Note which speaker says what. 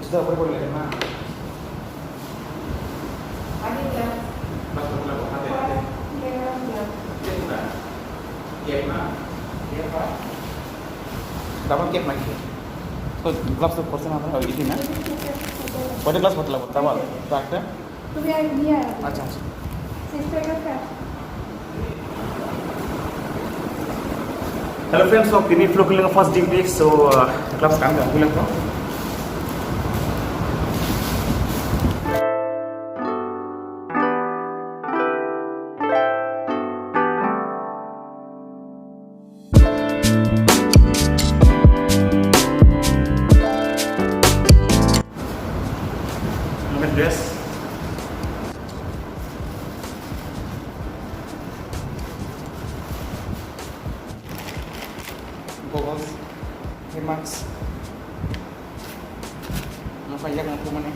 Speaker 1: तुझा बरोबर बोलले ना
Speaker 2: आणि त्या
Speaker 1: बस तुला हात केक ना dapat केक lagi तो ग्लास तो पर्सन आता इथे ना बड़े ग्लास मतलब तवा ताकत
Speaker 2: तुम्ही आधी या
Speaker 1: अच्छा अच्छा
Speaker 2: सिस्टर का
Speaker 1: Hello friends, so kini flow kulang first day so class kan enggak kulang kok. Mungkin dress. Goggles, max. Apa yang aku mana?